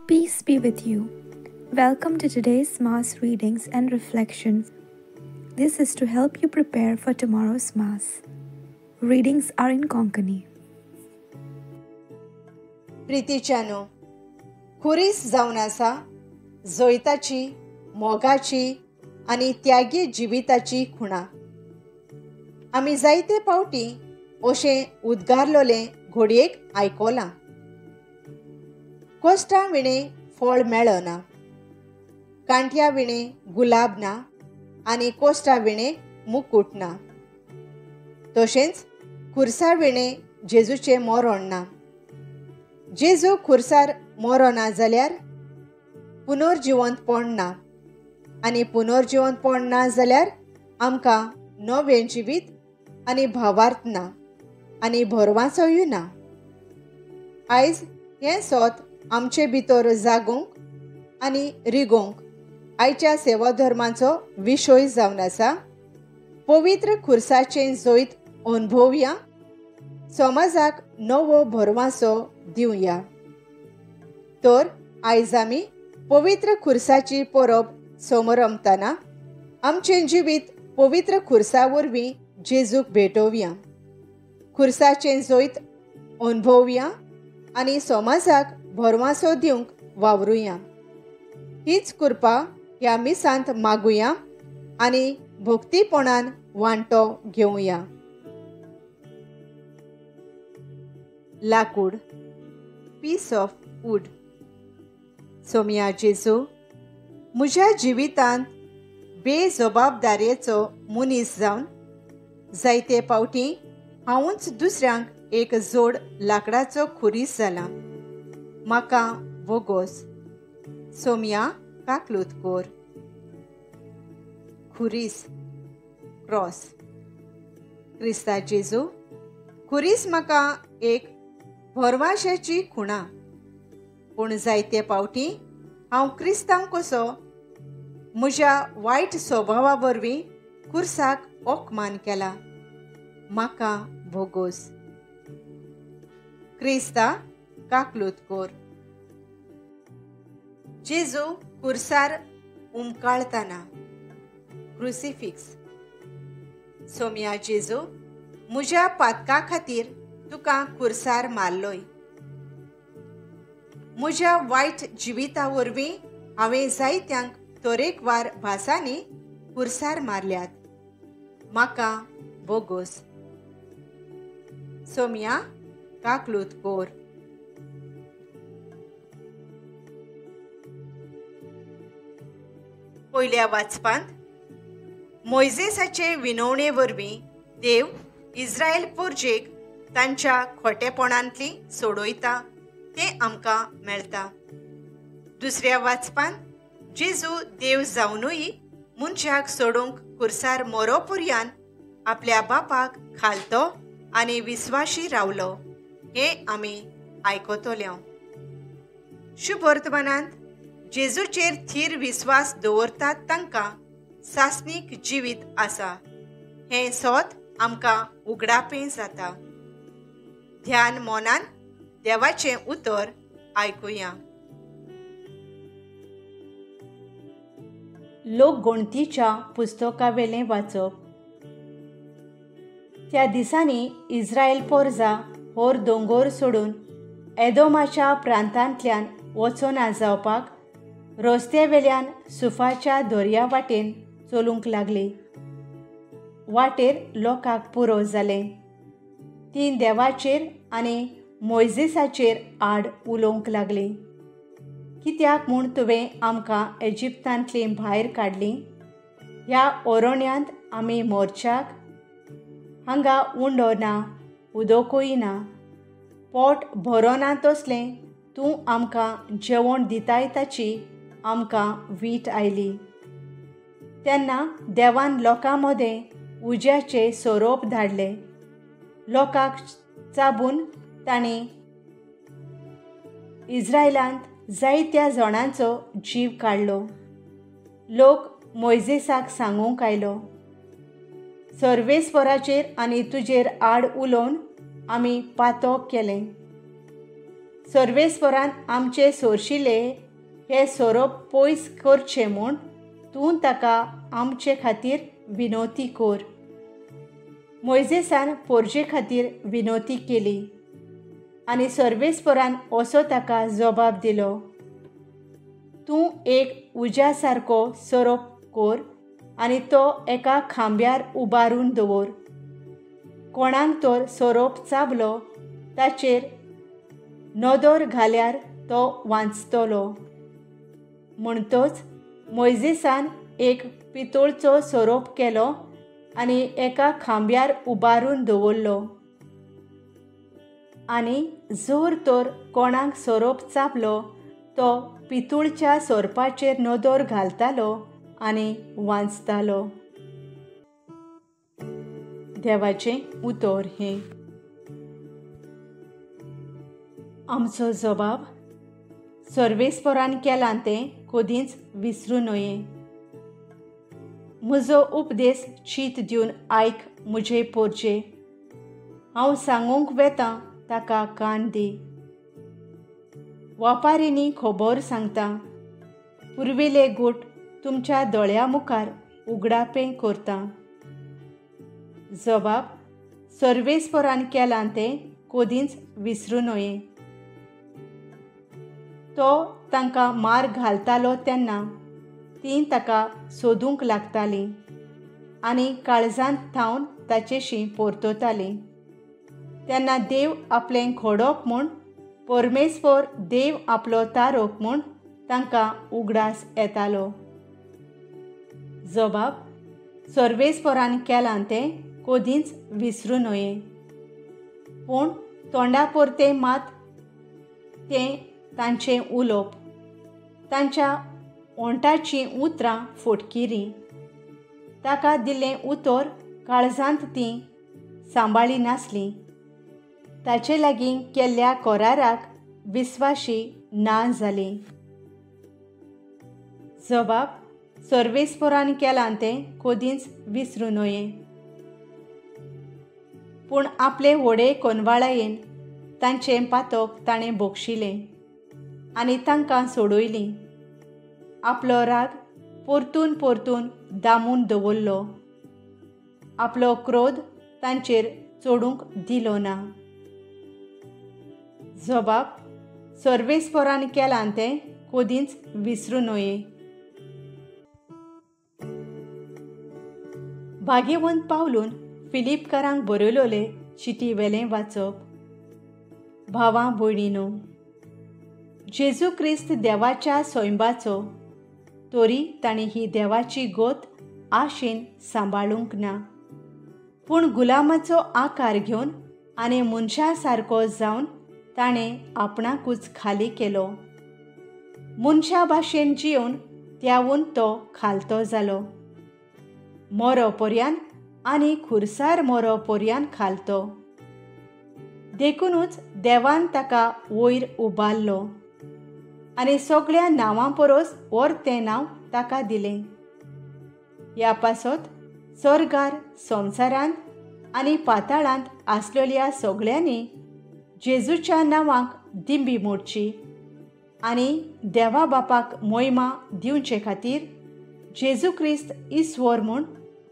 Peace be with you. Welcome to today's Mass readings and reflections. This is to help you prepare for tomorrow's Mass. Readings are in Konkani. प्रितीच्यानो, खुरीस जावन आसा जोयताची, मोगाची आनी त्यागी जिविताची खुणा. आमी जायते पावटी अशें उद्गारलोलें घडयेक आयकोलां. कोश्टां विणें फळ मेळना, कांट्या विणें गुलाब ना आनी कोश्टां विणें मुकुट ना. तशेंच खुर्सा विणें जेजूचें मरण ना. जेजू खुर्सार मरो ना जाल्यार पुनर्जिवंतपण ना, आनी पुनर्जिवंतपण ना जाल्यार आमकां नवें जिवीत आनी भावार्थ ना आनी भरवाचोय ना. आयज हें सोत आमचे भितर जागोवंक आनी रिगोवंक आयच्या सेवाधर्माचो विशय जावन आसा. पवित्र खुर्साचें जोयत अनुभवया, समाजाक नवो भरवासो दिवया. तर आयज आमी पवित्र खुर्साची परब समरमतना आमचें जिवीत पवित्र खुर्सा वरवीं जेजूक भेटोवया. खुर्साचें जोयत अनुभवया आनी समाजाक भरवासो दिवंक वावरुया. हीच कृपा ह्या मिसांत मागुया आनी भक्तीपणान वांटो घेवया. लाकूड, पीस ऑफ वूड. सोम्या जेजू, म्हज्या जिवितांत बेजबाबदारेचो मनीस जावन जायते पावटी हांवूच दुसऱ्यांक एक जोड लाकडाचो खुरीस जाला. म्हाका बोगोस. सोम्या काकलुतकोर. खुरीस, क्रॉस. क्रिस्ता जेजू, खुरीस म्हाका एक भरवाशेची खुणा, पूण जायते पावटी हांव क्रिस्तांव कसो म्हज्या वायट स्वभावा वरवीं खुर्साक ओकमान केला. म्हाका भोगोस. क्रिस्ता काकलुतकोर. जेजू खुर्सार उमकाळतना. क्रुसिफिक्स. सोम्या जेजू, म्हज्या पातका खातीर तुका खुर्सार मारलोय. म्हज्या वायट जिविता वरवीं हांवें जायत्यांक तरेकवार भासांनी खुर्सार मारल्यात. म्हाका बोगोस. सोम्या काकलुतकोर. पयल्या वाचपांत मोइजेसाचे विनवणे वरवीं देव इस्रायल परजेक तांच्या खोटेपणांतली सोडयता तें आमकां मेळटा. दुसऱ्या वाचपांत जेजू देव जावनूय मनशाक सोडूंक खुर्सार मरो पर्यान आपल्या बापाक खालतो आनी विस्वाशी रावलो हें आमी आयकतल्यो. शुभ वर्तमानांत जेजूचेर थीर विस्वास दवरतात तांकां सासणीक जिवीत आसा हें सोत आमकां उगडापें जाता. ध्यान मोनान देवाचें उतर आयकुया. लोकगणतीच्या पुस्तकावेलें वाचप. त्या दिसांनी इस्रायल पोरजा होर दोंगोर सोडून एदोमाच्या प्रांतांतल्यान वचोन जावपाक रस्त्या वेल्यान सुफाच्या दर्या वाटेन चलूंक लागली. वाटेर लोकांक पुरो जालें. तीं देवाचेर आनी मोइजेसाचेर आड उलोवंक लागलीं. कित्याक म्हूण तुवें आमकां इजिप्तांतली भायर काडलीं? ह्या अरण्यांत आमी मोरच्याक? हांगा उंडो ना, उदकूय ना, पोट भरो ना तसलें तूं आमकां जेवण दिताय ताची आमकां वीट आयली. तेन्ना देवान लोकां मदें उज्याचें सोरोप धाडलें. लोकांक चाबून तांणी इस्रायलांत जायत्या जाणांचो जीव काडलो. लोक मोइजेसाक सांगूंक आयलो, सर्वेस्पराचेर आनी तुजेर आड उलोवन आमी पातोप केलें. सर्वेस्परान आमचे सोरशिले हे सोरोप पयस करचें म्हूण तूं ताका आमचे खातीर विनोती कर. मोइजेसान पोरजे खातीर विनोती केली आनी सर्वेस्परान असो ताका जबाब दिलो, तूं एक उज्या सारको सोरोप कर आनी तो एका खांब्यार उबारून दवर. कोणाक तर सोरोप चाबलो ताचेर नदर घाल्यार तो वाचतलो. म्हणटच मोइजेसान एक पितोळचो सोरोप केलो आनी एका खांब्यार उबारून दवरलो. आनी जर तर कोणाक सोरोप चाबलो तो पितूळच्या सोरपाचेर नदर घालतालो आनी वाचतालो. देवाचें उतर हें. आमचो जबाब सर्वेस्परान केलां तें कधीच विसरूं नये. म्हजो उपदेश चीत दिवन आयक म्हजे पोरजे. हांव सांगूंक वेतां ताका कान दी. वापारिनी खबर सांगता, पुर्विले गूट तुमच्या दोळ्या मुखार उगडापें करता. जबाब सर्वेस्परान केलां तें कधीच विसरूं नये. तो तांकां मार घालतालो तेन्ना तीं ताका सोदूंक लागतालीं आनी काळजांत थावन ताचेशी परततालीं. तेन्ना देव आपलें खोडोप म्हूण, परमेस्पर देव आपलो तारोप म्हूण तांकां उगडास येतालो. जबाब सर्वेस्परान केलां तें कधीच विसरूं नये. पूण तोंडा परतें मात तें तांचें उलोवप. तांच्या ओंटाचीं उतरां फोटकिरीं. ताका दिल्लें उतर काळजांत तीं सांबाळी नासलीं. ताचे लागीं केल्ल्या कराराक विस्वाशी ना जालीं. जबाब सर्वेस्परान केलां तें कधीच विसरूं नये. पूण आपले व्हडे कोनवाळायेन तांचें पातक ताणें बोगशिलें आनी तांकां सोडयलीं. आपलो राग परतून परतून दामून दवरलो. आपलो क्रोध तांचेर चडूंक दिलो ना. जबाब सर्वेस्परान केलां तें कधीच विसरूं नये. भाग्यवंत पावलून फिलिपकारांक बरयलोले चिटी वेलें वाचप. भावां भयणीनो, जेजू क्रिस्त देवाच्या सोयंबाचो, तरी ताणें ही देवाची गोत आशेन सांबाळूंक ना. पूण गुलामाचो आकार घेवन आनी मनशा सारको जावन ताणें आपणाकूच खाली केलो. मनशा भाशेन जिवन त्यावून तो खालतो जालो. मरोपर्यंत आनी खुरसार मरोपर्यंत खालतो. देखूनच देवान ताका वयर उबारलो आनी सगळ्या नांवां परस व्हड तें नांव ताका दिलें. ह्या पासत सर्गार, संवसारांत आनी पाताळांत आसलेल्या सगळ्यांनी जेजूच्या नांवाक दिंबी मोडची आनी देवा बापाक मोहिमा दिवचे खातीर जेजू क्रिस्त इस्वर म्हूण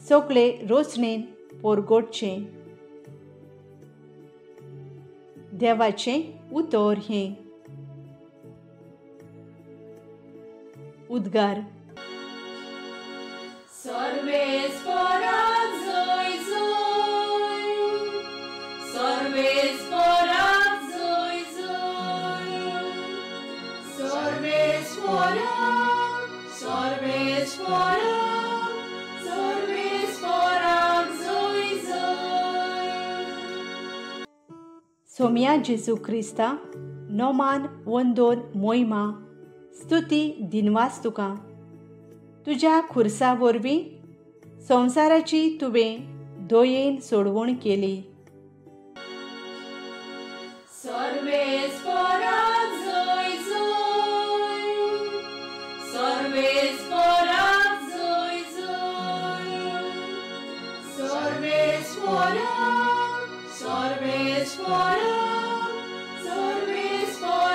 सगळे रोचणेन परगोडचें. देवाचें उतर हें. उद्गार. सर्वेस्पराक जय जय, सर्वेस्पराक जय जय, सर्वेस्पराक, सर्वेस्पराक, सर्वेस्पराक जय जय. सोम्या जेजू क्रिस्ता, नोमान वंदोन मोहिमा स्तुती दिनवास तुका. तुज्या खुर्सा वरवीं संवसाराची तुवें दयेन सोडवण केली. सर्वेस्पराक जय जय, सर्वेस्पराक जय जय, सर्वेस्पराक, सर्वेस्पराक, सर्वेस्पराक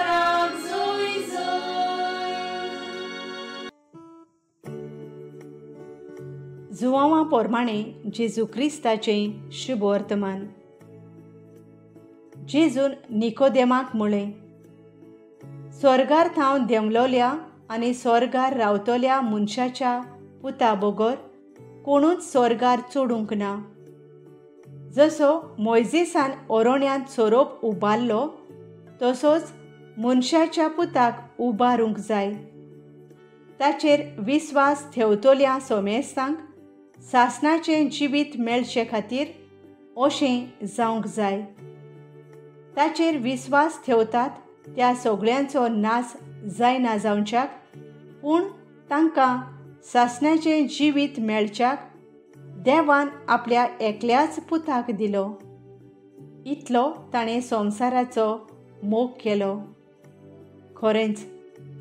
जुवांवा पोरमाणे जेजू क्रिस्ताचें शुभ वर्तमान. जेजून निकोदेमाक म्हळें, स्वर्गार थांव देंवलोल्या आनी स्वर्गार रावतल्या मनशाच्या पुता बगर कोणूच स्वर्गार चोडूंक ना. जसो मोयजेसान ओरोण्यांत सोरोप उबारलो तसोच मनशाच्या पुताक उबारूंक जाय. ताचेर विस्वास ठेवतल्या सोमेस्तांक सासणाचें जिवीत मेळचे खातीर अशें जावंक जाय. ताचेर विस्वास ठेवतात त्या सगळ्यांचो नाश जायना जावच्याक, पूण तांकां सासणाचें जिवीत मेळच्याक देवान आपल्या एकल्याच पुताक दिलो. इतलो ताणें संवसाराचो मोग केलो. खरेंच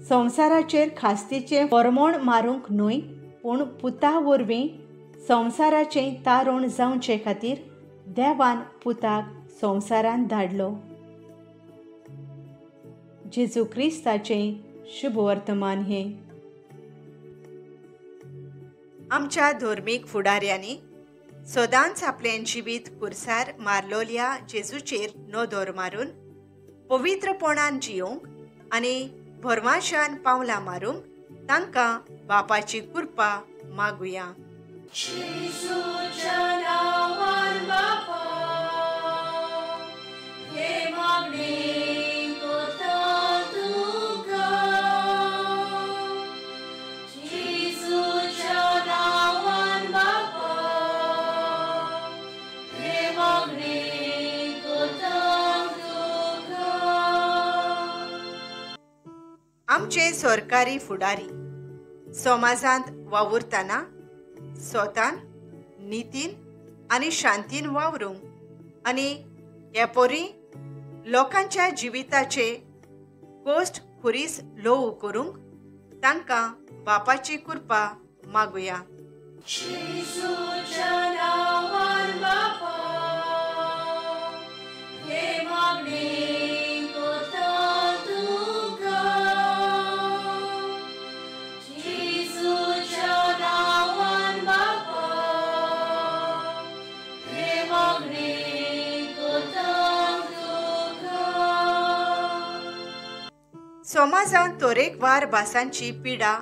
संवसाराचेर खास्तीचें परमोण मारूंक न्हय, पूण पुता वरवीं संवसाराचें तारण जावचे खातीर देवान पुताक संवसारांत धाडलो. जेजू क्रिस्ताचें शुभ वर्तमान हें. आमच्या धर्मीक फुडाऱ्यांनी सदांच आपलें जिवीत कुर्सार मारलोल्या जेजूचेर नदर मारून पवित्रपणान जियोंक आनी भरमाशान पावलां मारूंक तांकां बापाची कृपा मागुया. येशूच्या नांवान बापा, हे मागणी करता तुका. येशूच्या नांवान बापा, हे मागणी करता तुका. आमचे सरकारी फुडारी समाजांत वावुरतना स्वतान नितीन आनी शांतीन वावरूंक आनी हेपोरी लोकांच्या जिविताचे कोश्ट खुरीस लोव करूंक तांकां बापाची कृपा मागुया. येशूच्या नांवान बापा, हे मागणी करता तुका. येशूच्या नांवान बापा, हे मागणी करता तुका. समाजांत तरेकवार भासांची पिडा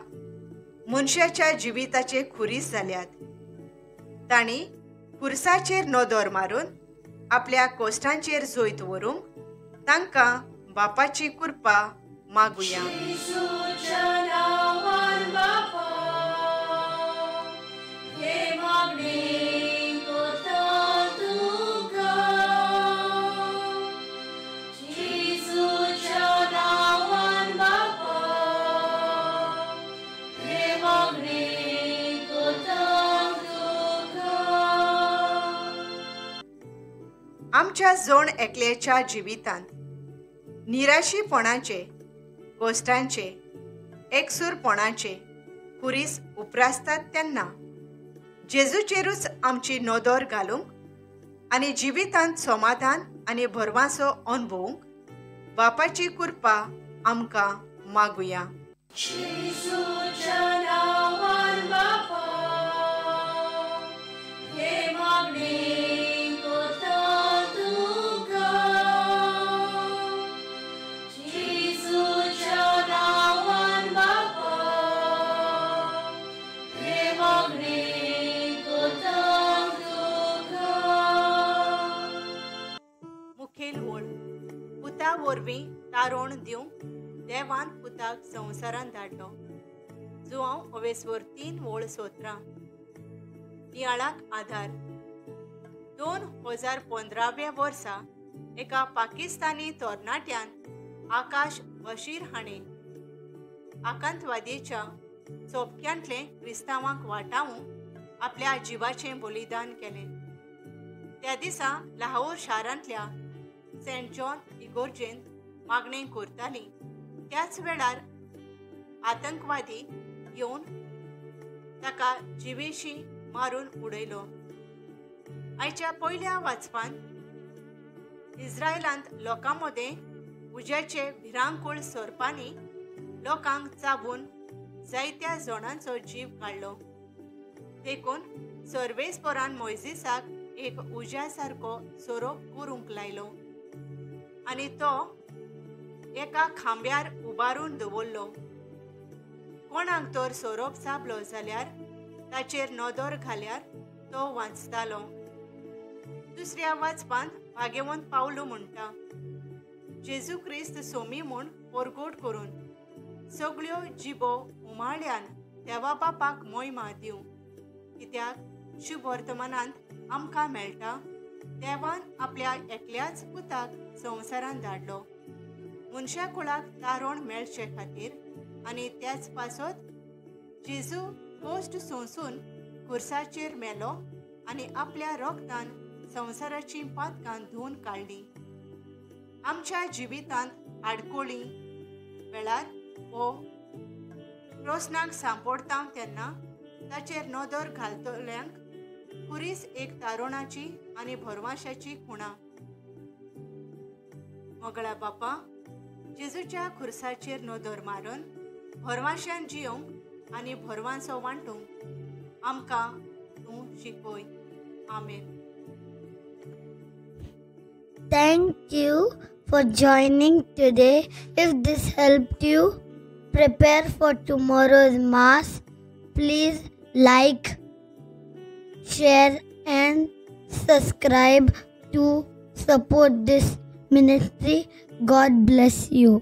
मनशाच्या जिविताचे खुरीस जाल्यात. तांणी खुर्साचेर नदर मारून आपल्या कोश्टांचेर जोयत व्हरूंक तांकां बापाची कृपा मागुया. येशूच्या नांवान बापा, हे मागणी करता तुका. येशूच्या नांवान बापा, हे मागणी करता तुका. आमच्या जोण एकल्याच्या जिवितांत निराशीपणाचे, कोश्टांचे, एकसूरपणाचे खुरीस उप्रासतात तेन्ना जेजूचेरूच आमची नदर घालूंक आनी जिवितांत समाधान आनी भरवासो अनुभवूंक बापाची कृपा आमकां मागुया. येशूच्या नांवान बापा, हे मागणी करता तुका. येशूच्या नांवान बापा, हे मागणी करता तुका. मुखेल ओळ. पुता वरवीं तारण दिवंक देवान पुताक संवसारांत धाडलो. जुवांव अवेस्वर 3:17. नियाळाक आधार. 2015व्या वर्सा एका पाकिस्तानी तरणाट्यान आकाश बशीर हाणें आकांतवादीच्या चोपक्यांतले क्रिस्तांवांक वाटावूंक आपल्या जिवाचें बलिदान केलें. त्या दिसा लाहोर शारांतल्या सेंट जॉन इगोर्जेंत मागणें करतालीं. त्याच वेळार आतंकवादी येवन ताका जिवेशी मारून उडयलो. आयच्या पयल्या वाचपांत इस्रायलांत लोकां मदें उज्याचे भिरांकूळ सोरपांनी लोकांक चाबून जायत्या जाणांचो जीव काडलो. देखून सर्वेस्परान मोइजेसाक एक उज्या सारको सोरोप करूंक लायलो आनी तो एका खांब्यार उबारून दवरलो. कोणाक तर सोरोप साबलो जाल्यार ताचेर नदर घाल्यार तो वाचतालो. दुसऱ्या वाचपांत भाग्यवंत पावलो म्हणटा, जेजू क्रिस्त सोमी म्हूण परगोट करून सगळ्यो जिबो उमाळ्यान देवा बापाक मोहिमा दिवं. कित्याक शुभ वर्तमानांत आमकां मेळटा देवान आपल्या एकल्याच पुताक संवसारांत धाडलो मनशा कुळाक तारण मेळचे खातीर. आनी त्याच पासत जेजू कोस्ट सोंसून खुर्साचेर मेलो आनी आपल्या रोगतान संवसाराची पातकां धुवन काडली. आमच्या जिवितांत आडकोळी वेळार वो रोसनाक सांपडता तेन्ना ताचेर नदर घालतल्यांक खुरीस एक तारुणाची आनी भरवशाची खुणा. मोगळा बापा, जेजूच्या खुर्साचेर नदर मारून भरवशान जियोंक आनी भरवांचो वांटूंक आमकां तूं शिकय. आमेन. Thank you for joining today. If this helped you prepare for tomorrow's Mass, please like, share and subscribe to support this ministry. God bless you.